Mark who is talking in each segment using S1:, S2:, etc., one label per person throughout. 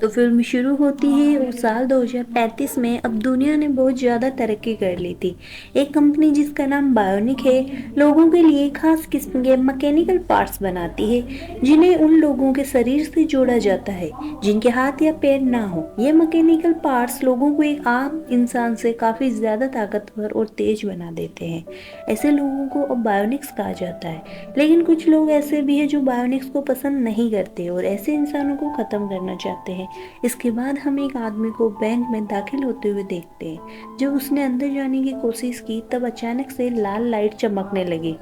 S1: तो फिल्म शुरू होती है और साल 2035 में अब दुनिया ने बहुत ज़्यादा तरक्की कर ली थी। एक कंपनी जिसका नाम बायोनिक है, लोगों के लिए खास किस्म के मैकेनिकल पार्ट्स बनाती है, जिन्हें उन लोगों के शरीर से जोड़ा जाता है जिनके हाथ या पैर ना हो। ये मैकेनिकल पार्ट्स लोगों को एक आम इंसान से काफ़ी ज़्यादा ताकतवर और तेज बना देते हैं। ऐसे लोगों को अब बायोनिक्स कहा जाता है। लेकिन कुछ लोग ऐसे भी हैं जो बायोनिक्स को पसंद नहीं करते और ऐसे इंसानों को ख़त्म करना चाहते हैं। इसके बाद हम एक आदमी को बैंक में दाखिल होते हुए देखते हैं। जब उसने अंदर जाने की कोशिश की तब अचानक से लाल लाइट चमकने लगी,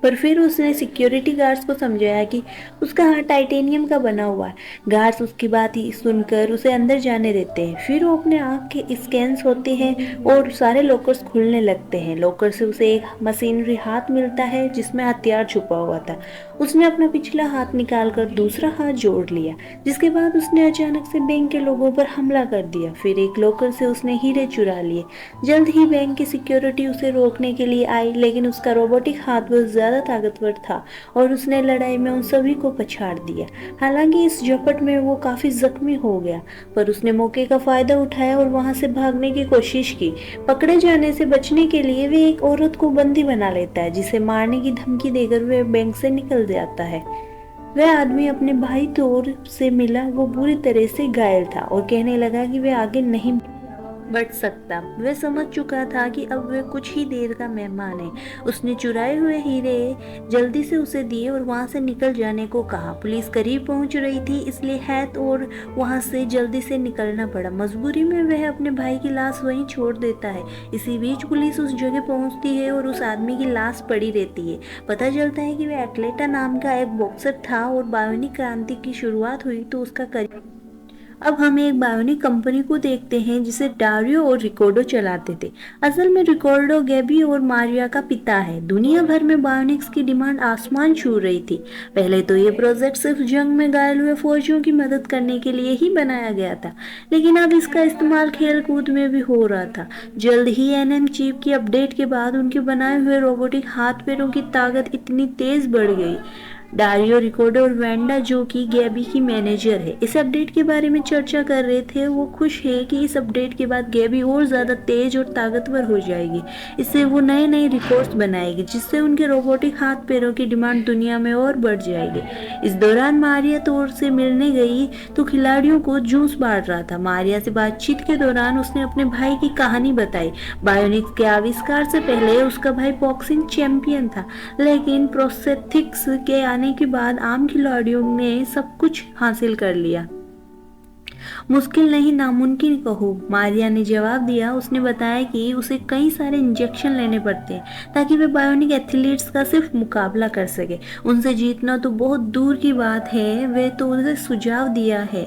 S1: पर फिर उसने सिक्योरिटी गार्ड्स को समझाया कि उसका हाथ टाइटेनियम का बना हुआ है। गार्ड्स उसकी बात ही सुनकर उसे अंदर जाने देते हैं। फिर वो अपने आँख के स्कैन्स होते हैं और सारे लॉकर्स खुलने लगते हैं। लॉकर से उसे एक मशीनरी हाथ मिलता है जिसमें हथियार छुपा हुआ था। उसने अपना पिछला हाथ निकालकर दूसरा हाथ जोड़ लिया, जिसके बाद उसने अचानक से बैंक के लोगों पर हमला कर दिया। फिर एक लॉकर से उसने हीरे चुरा लिए। जल्द ही बैंक की सिक्योरिटी उसे रोकने के लिए आई, लेकिन उसका रोबोटिक हाथ बहुत ज़्यादा ताकतवर था और उसने लड़ाई में उन सभी को पछाड़ दिया। हालांकि इस झपट में वो काफ़ी जख्मी हो गया, पर उसने मौके का फ़ायदा उठाया और वहां से भागने की कोशिश की। पकड़े जाने से बचने के लिए वे एक औरत को बंदी बना लेता है, जिसे मारने की धमकी देकर वे बैंक से निकल जाता है। वह आदमी अपने भाई तौर से मिला। वो बुरी तरह से घायल था और कहने लगा कि वह आगे नहीं बढ़ सकता। वह समझ चुका था कि अब वह कुछ ही देर का मेहमान है। उसने चुराए हुए हीरे जल्दी से उसे दिए और वहां से निकल जाने को कहा। पुलिस करीब पहुंच रही थी, इसलिए हैत और वहां से जल्दी से निकलना पड़ा। मजबूरी में वह अपने भाई की लाश वहीं छोड़ देता है। इसी बीच पुलिस उस जगह पहुंचती है और उस आदमी की लाश पड़ी रहती है। पता चलता है कि वह एटलेटा नाम का एक बॉक्सर था और बायोनिक क्रांति की शुरुआत हुई तो उसका करियर। अब हम एक बायोनिक कंपनी को देखते हैं जिसे डारियो और रिकॉर्डो चलाते थे। असल में रिकॉर्डो गैबी और मारिया का पिता है। दुनिया भर में बायोनिक्स की डिमांड आसमान छू रही थी। पहले तो ये प्रोजेक्ट सिर्फ जंग में घायल हुए फौजियों की मदद करने के लिए ही बनाया गया था, लेकिन अब इसका इस्तेमाल खेल कूद में भी हो रहा था। जल्द ही एनएम चिप की अपडेट के बाद उनके बनाए हुए रोबोटिक हाथ पैरों की ताकत इतनी तेज बढ़ गई। डारियो, रिकॉर्डो और वेंडा, जो कि गैबी की मैनेजर है, इस अपडेट के बारे में चर्चा कर रहे थे। वो खुश है कि इस अपडेट के बाद गैबी और ज़्यादा तेज और ताकतवर हो जाएगी। इससे वो नए नए रिकॉर्ड्स बनाएगी, जिससे उनके रोबोटिक हाथ पैरों की डिमांड दुनिया में और बढ़ जाएगी। इस दौरान मारिया तौर से मिलने गई तो खिलाड़ियों को जूस बांट रहा था। मारिया से बातचीत के दौरान उसने अपने भाई की कहानी बताई। बायोनिक्स के आविष्कार से पहले उसका भाई बॉक्सिंग चैंपियन था, लेकिन प्रोस्थेटिक्स के आने के बाद आम खिलाड़ियों ने सब कुछ हासिल कर लिया। मुश्किल नहीं, नामुमकिन कहो, मारिया ने जवाब दिया। उसने बताया कि उसे कई सारे इंजेक्शन लेने पड़ते हैं ताकि वे बायोनिक एथलीट्स का सिर्फ मुकाबला कर सके। उनसे जीतना तो बहुत दूर की बात है। वे तो उसे सुझाव दिया है,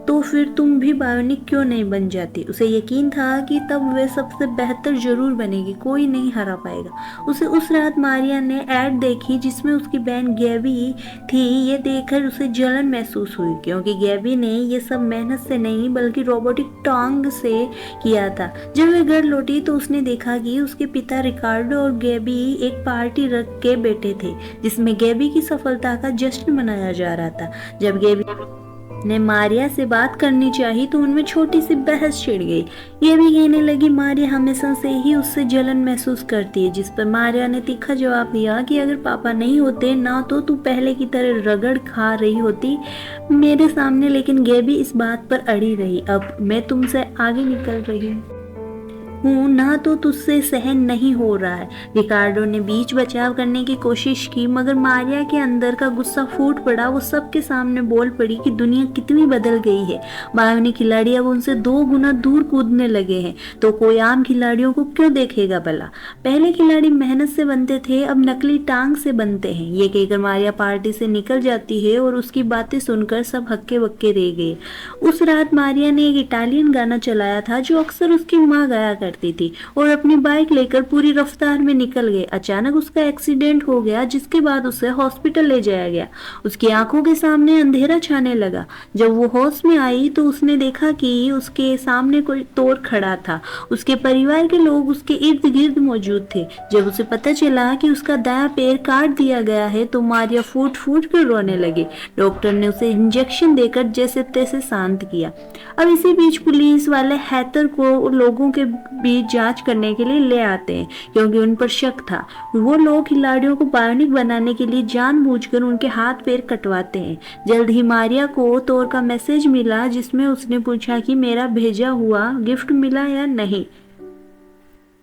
S1: तो फिर तुम भी बायोनिक क्यों नहीं बन जाती। उसे यकीन था कि तब वे सबसे बेहतर जरूर बनेगी, कोई नहीं हरा पाएगा उसे। उस रात मारिया ने ऐड देखी जिसमें उसकी बहन गैबी थी। ये देखकर उसे जलन महसूस हुई, क्योंकि गैबी ने ये सब मेहनत से नहीं बल्कि रोबोटिक टांग से किया था। जब वे घर लौटी तो उसने देखा कि उसके पिता रिकार्डो और गैबी एक पार्टी रख के बैठे थे, जिसमें गैबी की सफलता का जश्न मनाया जा रहा था। जब गैबी ने मारिया से बात करनी चाहिए तो उनमें छोटी सी बहस छिड़ गई। ये भी कहने लगी मारिया हमेशा से ही उससे जलन महसूस करती है, जिस पर मारिया ने तीखा जवाब दिया कि अगर पापा नहीं होते ना तो तू पहले की तरह रगड़ खा रही होती मेरे सामने। लेकिन गैबी इस बात पर अड़ी रही। अब मैं तुमसे आगे निकल रही हूँ ना, तो तुझसे सहन नहीं हो रहा है। रिकार्डो ने बीच बचाव करने की कोशिश की, मगर मारिया के अंदर का गुस्सा फूट पड़ा। वो सबके सामने बोल पड़ी कि दुनिया कितनी बदल गई है। बायोनिक खिलाड़ी अब उनसे 2 गुना दूर कूदने लगे हैं, तो कोई आम खिलाड़ियों को क्यों देखेगा भला। पहले खिलाड़ी मेहनत से बनते थे, अब नकली टांग से बनते हैं। ये कहकर मारिया पार्टी से निकल जाती है और उसकी बातें सुनकर सब हक्के बक्के रह गए। उस रात मारिया ने एक इटालियन गाना चलाया था जो अक्सर उसकी माँ गाया करती थी और अपनी बाइक लेकर पूरी रफ्तार में निकल गई। अचानक उसका एक्सीडेंट हो गया, जिसके बाद उसे हॉस्पिटल ले जाया गया। उसकी आंखों के सामने अंधेरा छाने लगा। जब वो होश में आई तो उसने देखा कि उसके सामने कोई तोर खड़ा था। उसके परिवार के लोग उसके इर्द गिर्द मौजूद थे। जब उसे पता चला कि उसका दायां पैर काट दिया गया है तो मारिया फूट फूट कर रोने लगी। डॉक्टर ने उसे इंजेक्शन देकर जैसे तैसे शांत किया। अब इसी बीच पुलिस वाले हैथर को लोगों के बीच जांच करने के लिए ले आते हैं, क्योंकि उन पर शक था। वो लोग खिलाड़ियों को बायोनिक बनाने के लिए जानबूझकर उनके हाथ पैर कटवाते हैं। जल्द ही मारिया को तोर का मैसेज मिला, जिसमें उसने पूछा कि मेरा भेजा हुआ गिफ्ट मिला या नहीं।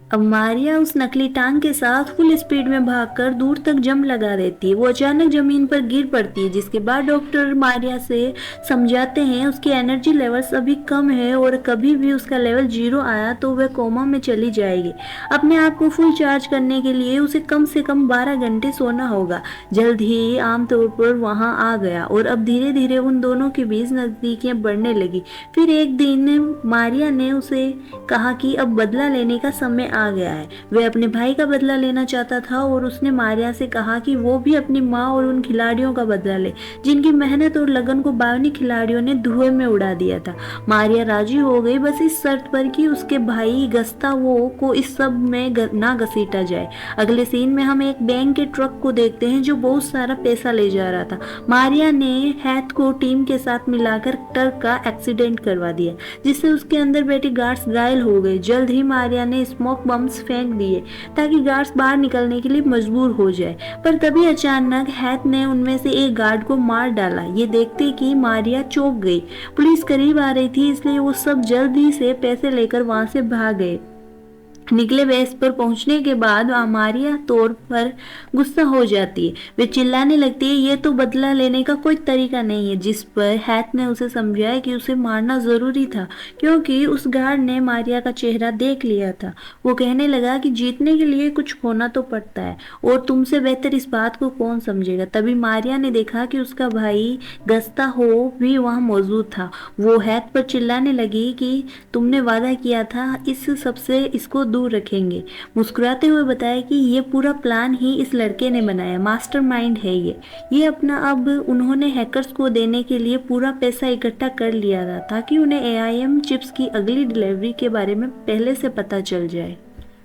S1: अब मारिया उस नकली टांग के साथ फुल स्पीड में भागकर दूर तक जंप लगा देती है। वो अचानक जमीन पर गिर पड़ती है, जिसके बाद डॉक्टर मारिया से समझाते हैं उसकी एनर्जी लेवल्स अभी कम है और कभी भी उसका लेवल 0 आया तो वह कोमा में चली जाएगी। अपने आप को फुल चार्ज करने के लिए उसे कम से कम 12 घंटे सोना होगा। जल्द ही आमतौर पर वहां आ गया और अब धीरे धीरे उन दोनों के बीच नजदीकियां बढ़ने लगी। फिर एक दिन मारिया ने उसे कहा कि अब बदला लेने का समय आ गया है। वह अपने भाई का बदला लेना चाहता था और उसने मारिया से कहा कि वो भी अपनी माँ और उन खिलाड़ियों का बदला ले, जिनकी मेहनत और लगन को बायोनिक खिलाड़ियों ने धुएं में उड़ा दिया था। मारिया राजी हो गई, बस इस शर्त पर कि उसके भाई गस्तावो को इस सब में ना घसीटा जाए। अगले सीन में हम एक बैंक के ट्रक को देखते हैं जो बहुत सारा पैसा ले जा रहा था। मारिया ने हैथ को टीम के साथ मिलाकर ट्रक का एक्सीडेंट करवा दिया, जिससे उसके अंदर बैठी गार्ड्स घायल हो गए। जल्द ही मारिया ने स्मोक बम्स फेंक दिए ताकि गार्ड्स बाहर निकलने के लिए मजबूर हो जाए, पर तभी अचानक हैथ ने उनमें से एक गार्ड को मार डाला। ये देखते कि मारिया चौंक गई। पुलिस करीब आ रही थी, इसलिए वो सब जल्दी से पैसे लेकर वहां से भाग गए। निकले बेस पर पहुंचने के बाद मारिया तौर पर गुस्सा हो जाती है। वे चिल्लाने लगती है, ये तो बदला लेने का कोई तरीका नहीं है। जिस पर हैथ ने उसे समझाया कि उसे मारना जरूरी था, क्योंकि उस गार्ड ने मारिया का चेहरा देख लिया था। वो कहने लगा कि जीतने के लिए कुछ खोना तो पड़ता है और तुमसे बेहतर इस बात को कौन समझेगा। तभी मारिया ने देखा कि उसका भाई गस्तावो भी वहां मौजूद था। वो हैथ पर चिल्लाने लगी कि तुमने वादा किया था इस सबसे इसको दूर रखेंगे। मुस्कुराते हुए बताया कि ये पूरा प्लान ही इस लड़के ने बनाया, मास्टरमाइंड है ये अपना। अब उन्होंने हैकर्स को देने के लिए पूरा पैसा इकट्ठा कर लिया था ताकि उन्हें AIM चिप्स की अगली डिलीवरी के बारे में पहले से पता चल जाए।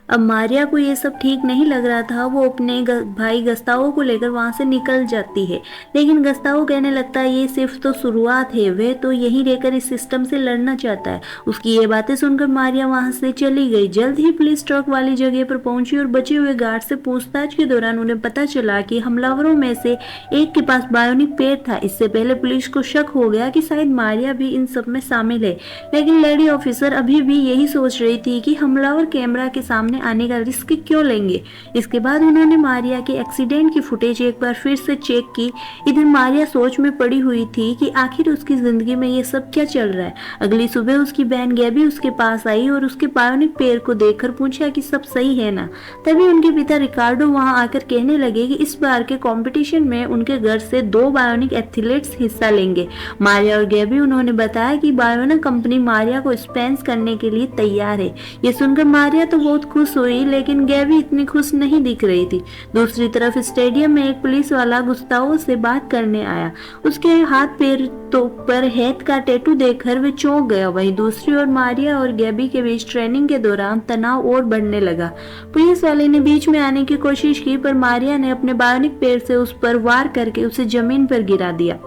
S1: अब मारिया को ये सब ठीक नहीं लग रहा था। वो अपने भाई गस्तावो को लेकर वहां से निकल जाती है, लेकिन गस्तावो कहने लगता है ये सिर्फ तो शुरुआत है, वह तो यहीं रहकर इस सिस्टम से लड़ना चाहता है। उसकी ये बातें सुनकर मारिया वहां से चली गई। जल्द ही पुलिस ट्रक वाली जगह पर पहुंची और बचे हुए गार्ड से पूछताछ के दौरान उन्हें पता चला कि हमलावरों में से एक के पास बायोनिक पैर था। इससे पहले पुलिस को शक हो गया कि शायद मारिया भी इन सब में शामिल है, लेकिन लेडी ऑफिसर अभी भी यही सोच रही थी कि हमलावर कैमरा के सामने आने का रिस्क क्यों लेंगे। इसके बाद उन्होंने मारिया के एक्सीडेंट की फुटेज एक बार फिर से चेक की। इधर मारिया सोच में पड़ी हुई थी कि आखिर उसकी जिंदगी में ये सब क्या चल रहा है। अगली सुबह उसकी बहन गैबी उसके पास आई और उसके बायोनिक पैर को देखकर पूछा कि सब सही है ना। तभी उनके पिता रिकार्डो वहां आकर कहने लगे कि इस बार के कंपटीशन में उनके घर से 2 बायोनिक एथलीट्स हिस्सा लेंगे। मारिया और गैबी उन्होंने बताया कि बायोनिक कंपनी मारिया को स्पॉन्सर करने के लिए तैयार है। ये सुनकर मारिया तो बहुत खुश हुई, लेकिन गैबी इतनी खुश नहीं दिख रही थी। दूसरी तरफ स्टेडियम में एक पुलिस वाला गुस्तावो से बात करने आया। उसके हाथ पैर तो पर हैथ का टैटू देखकर वे चौंक गया। वहीं दूसरी ओर मारिया और गैबी के बीच ट्रेनिंग के दौरान तनाव और बढ़ने लगा। पुलिस वाले ने बीच में आने की कोशिश की, पर मारिया ने अपने बायोनिक पैर से उस पर वार करके उसे जमीन पर गिरा दिया।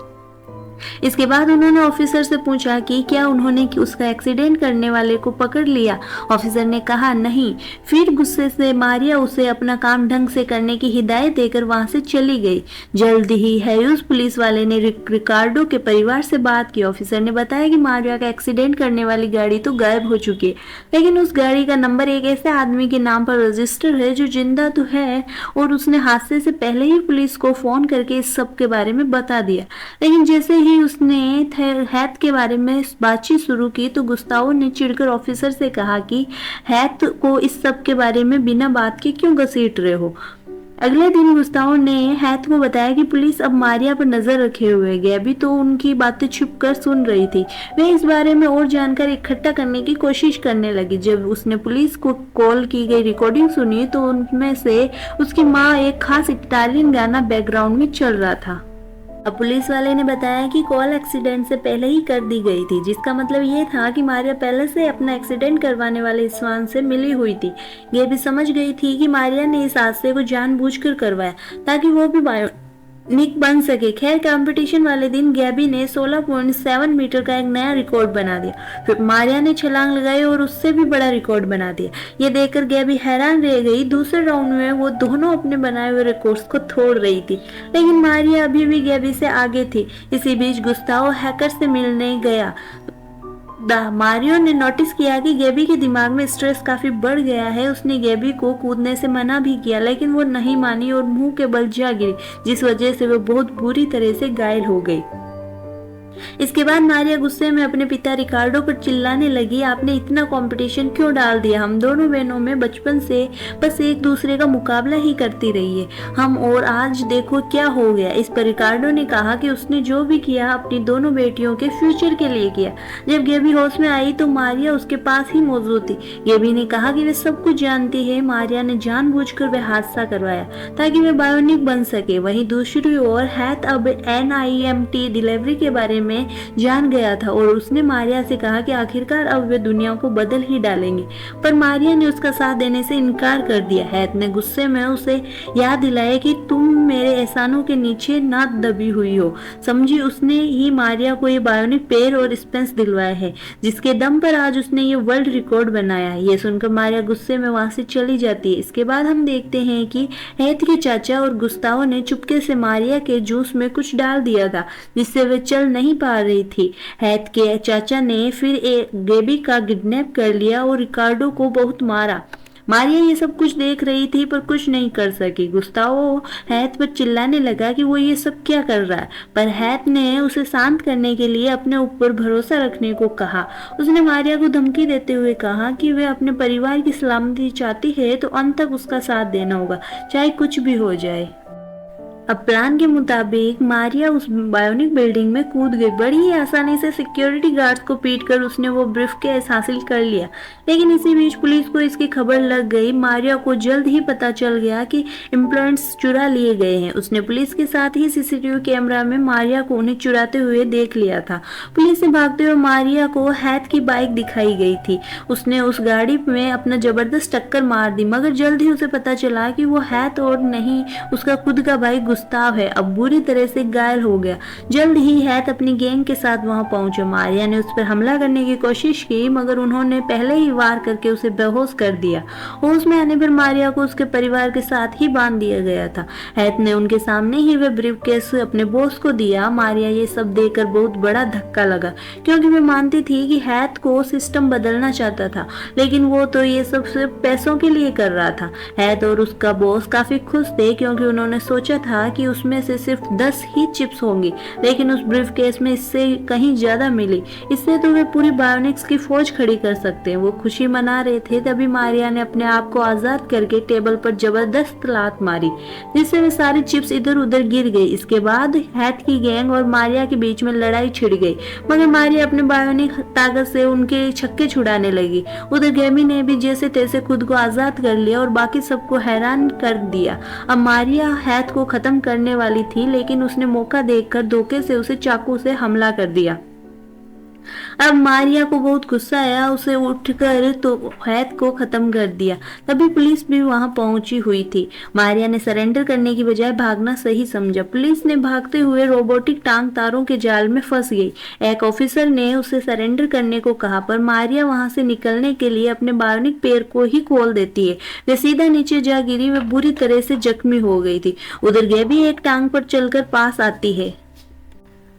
S1: इसके बाद उन्होंने ऑफिसर से पूछा कि क्या उन्होंने उसका एक्सीडेंट करने वाले को पकड़ लिया। ऑफिसर ने कहा नहीं। फिर गुस्से से मारिया उसे अपना काम ढंग से करने की हिदायत देकर वहां से चली गई। जल्द ही हैयूस पुलिस वाले ने रिकार्डो के परिवार से बात की। ऑफिसर ने बताया कि मारिया का एक्सीडेंट करने वाली गाड़ी तो गायब हो चुकी है, लेकिन उस गाड़ी का नंबर एक ऐसे आदमी के नाम पर रजिस्टर है जो जिंदा तो है और उसने हादसे से पहले ही पुलिस को फोन करके इस सब के बारे में बता दिया। लेकिन जैसे ही उसने हैथ के बारे में बातचीत शुरू की तो गुस्तावो ने चिढ़कर ऑफिसर से कहा कि हैथ को इस सब के बारे में बिना बात के क्यों घसीट रहे हो। अगले दिन गुस्ताव ने हैथ को बताया कि पुलिस अब मारिया पर नजर रखे हुए है। गैबी तो उनकी बातें छुप कर सुन रही थी। वे इस बारे में और जानकारी इकट्ठा करने की कोशिश करने लगी। जब उसने पुलिस को कॉल की गई रिकॉर्डिंग सुनी तो उनमें से उसकी माँ एक खास इटालियन गाना बैकग्राउंड में चल रहा था। अब पुलिस वाले ने बताया कि कॉल एक्सीडेंट से पहले ही कर दी गई थी, जिसका मतलब ये था कि मारिया पहले से अपना एक्सीडेंट करवाने वाले इंसान से मिली हुई थी। गेबी समझ गई थी कि मारिया ने इस हादसे को जानबूझकर करवाया ताकि वो भी बायोनिक बन सके। खैर, कंपटीशन वाले दिन गैबी ने 16.7 मीटर का एक नया रिकॉर्ड बना दिया। फिर मारिया ने छलांग लगाई और उससे भी बड़ा रिकॉर्ड बना दिया। ये देखकर गैबी हैरान रह गई। दूसरे राउंड में वो दोनों अपने बनाए हुए रिकॉर्ड्स को तोड़ रही थी, लेकिन मारिया अभी भी गैबी से आगे थी। इसी बीच गुस्ताव हैकर से मिलने गया। मारियो ने नोटिस किया कि गैबी के दिमाग में स्ट्रेस काफी बढ़ गया है। उसने गैबी को कूदने से मना भी किया, लेकिन वो नहीं मानी और मुंह के बल जा गिरी, जिस वजह से वो बहुत बुरी तरह से घायल हो गई। इसके बाद मारिया गुस्से में अपने पिता रिकार्डो पर चिल्लाने लगी, आपने इतना कंपटीशन क्यों डाल दिया? हम दोनों बहनों में बचपन से बस एक दूसरे का मुकाबला ही करती रही है हम, और आज देखो क्या हो गया। इस पर रिकार्डो ने कहा कि उसने जो भी किया अपनी दोनों बेटियों के फ्यूचर के लिए किया। जब गेबी होश में आई तो मारिया उसके पास ही मौजूद थी। गेबी ने कहा कि वे सब कुछ जानती है। मारिया ने जानबूझकर वह हादसा करवाया ताकि वे बायोनिक बन सके। वहीं दूसरी ओर हैथ अब NIMT डिलीवरी के बारे में जान गया था और उसने मारिया से कहा कि आखिरकार अब वे दुनिया को बदल ही डालेंगे, पर मारिया ने उसका साथ देने से इनकार कर दिया। हैथ ने गुस्से में उसे याद दिलाया कि तुम मेरे एहसानों के नीचे ना दबी हुई हो। समझी उसने ही मारिया को ये बायोनिक पैर और स्पेंस दिलवाए हैं, जिसके दम पर आज उसने ये वर्ल्ड रिकॉर्ड बनाया है। ये सुनकर मारिया गुस्से में वहां से चली जाती है। इसके बाद हम देखते हैं कि हैथ के चाचा और गुस्ताव ने चुपके से मारिया के जूस में कुछ डाल दिया था, जिससे वे चल नहीं पा रही थी। हैथ के चाचा ने फिर गेबी का किडनैप कर लिया और रिकार्डो को बहुत मारा। मारिया ये सब कुछ देख रही थी पर कुछ नहीं कर सकी। गुस्तावो हैथ पर चिल्लाने लगा कि वो ये सब क्या कर रहा है, पर हैथ ने उसे शांत करने के लिए अपने ऊपर भरोसा रखने को कहा। उसने मारिया को धमकी देते हुए कहा कि वे अपने परिवार की सलामती चाहती है तो अंत तक उसका साथ देना होगा, चाहे कुछ भी हो जाए। अब प्लान के मुताबिक मारिया उस बायोनिक बिल्डिंग में कूद गई। बड़ी ही आसानी से सिक्योरिटी गार्ड्स को पीटकर उसने वो ब्रीफकेस हासिल कर लिया, लेकिन इसी बीच पुलिस को इसकी खबर लग गई। मारिया को जल्द ही पता चल गया कि इम्प्लांट्स चुरा लिए गए हैं। उसने पुलिस के साथ ही CCTV कैमरा में मारिया को उन्हें चुराते हुए देख लिया था। पुलिस से भागते हुए मारिया को हैथ की बाइक दिखाई गई थी। उसने उस गाड़ी में अपना जबरदस्त टक्कर मार दी, मगर जल्द ही उसे पता चला कि वो हैथ और नहीं उसका खुद का भाई गुस्ताव है। अब बुरी तरह से घायल हो गया। जल्द ही हैथ अपनी गैंग के साथ वहां पहुंचे। मारिया ने उस पर हमला करने की कोशिश की, मगर उन्होंने पहले ही वार करके उसे बेहोश कर दिया। होश में आने पर मारिया को उसके परिवार के साथ ही बांध दिया गया था। हैथ ने उनके सामने ही वह ब्रीफकेस अपने बॉस को दिया। मारिया ये सब देखकर बहुत बड़ा धक्का लगा, क्योंकि वे मानती थी कि हैथ को सिस्टम बदलना चाहता था, लेकिन वो तो ये सब सिर्फ पैसों के लिए कर रहा था। हैथ और उसका बॉस काफी खुश थे, क्योंकि उन्होंने सोचा था कि उसमें से सिर्फ 10 ही चिप्स होंगी, लेकिन उस ब्रीफकेस में इससे कहीं ज्यादा मिली। इससे तो वे पूरी बायोनिक्स की फौज खड़ी कर सकते हैं। वो खुशी मना रहे थे, तभी मारिया ने अपने आप को आजाद करके टेबल पर जबरदस्त लात मारी, जिससे वे सारी चिप्स इधर उधर गिर गई। इसके बाद हैथ की गैंग और मारिया के बीच में लड़ाई छिड़ गई, मगर मारिया अपने बायोनिक ताकत से उनके छक्के छुड़ाने लगी। उधर गैबी ने भी जैसे तैसे खुद को आजाद कर लिया और बाकी सबको हैरान कर दिया। अब मारिया हैथ को खत्म करने वाली थी, लेकिन उसने मौका देखकर धोखे से उसे चाकू से हमला कर दिया। अब मारिया को बहुत गुस्सा आया। उसे उठकर तो हैथ को खत्म कर दिया। तभी पुलिस भी वहां पहुंची हुई थी। मारिया ने सरेंडर करने की बजाय भागना सही समझा। पुलिस ने भागते हुए रोबोटिक टांग तारों के जाल में फंस गई। एक ऑफिसर ने उसे सरेंडर करने को कहा, पर मारिया वहां से निकलने के लिए अपने बायोनिक पैर को ही खोल देती है। वे सीधा नीचे जा गिरी। वे बुरी तरह से जख्मी हो गई थी। उधर गैबी एक टांग पर चलकर पास आती है।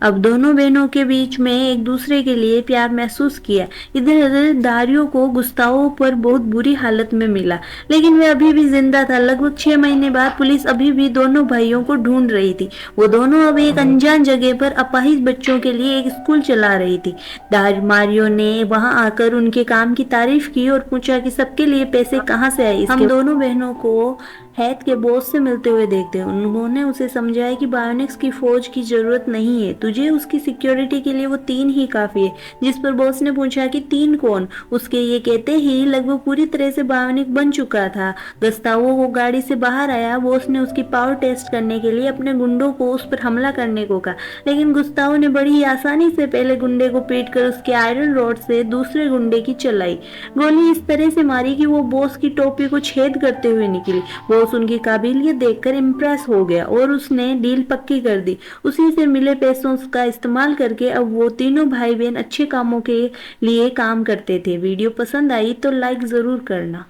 S1: अब दोनों बहनों के बीच में एक दूसरे के लिए प्यार महसूस किया। इधर दारियो को गुस्तावो पर बहुत बुरी हालत में मिला, लेकिन वह अभी भी जिंदा था। लगभग 6 महीने बाद पुलिस अभी भी दोनों भाइयों को ढूंढ रही थी। वो दोनों अब एक अनजान जगह पर अपाहिज बच्चों के लिए एक स्कूल चला रही थी। मारियो ने वहां आकर उनके काम की तारीफ की और पूछा कि सबके लिए पैसे कहाँ से आए। हम दोनों बहनों को हैथ के बॉस से मिलते हुए देखते हैं। उन्होंने उसे समझाया कि बायोनिक्स की फौज की जरूरत नहीं है, तुझे उसकी सिक्योरिटी के लिए वो 3 ही काफी है। जिस पर बॉस ने पूछा कि 3 कौन? उसके ये कहते ही लगभग पूरी तरह से बायोनिक बन चुका था। गस्तावो वो गाड़ी से बाहर आया। बॉस ने उसकी पावर टेस्ट करने के लिए अपने गुंडों को उस पर हमला करने को कहा, लेकिन गुस्तावो ने बड़ी ही आसानी से पहले गुंडे को पीट कर उसके आयरन रॉड से दूसरे गुंडे की चलाई। गोली इस तरह से मारी कि वो बॉस की टोपी को छेद करते हुए निकली। बॉस उनकी काबिलियत देखकर इम्प्रेस हो गया और उसने डील पक्की कर दी। उसी से मिले पैसों का इस्तेमाल करके अब वो तीनों भाई बहन अच्छे कामों के लिए काम करते थे। वीडियो पसंद आई तो लाइक जरूर करना।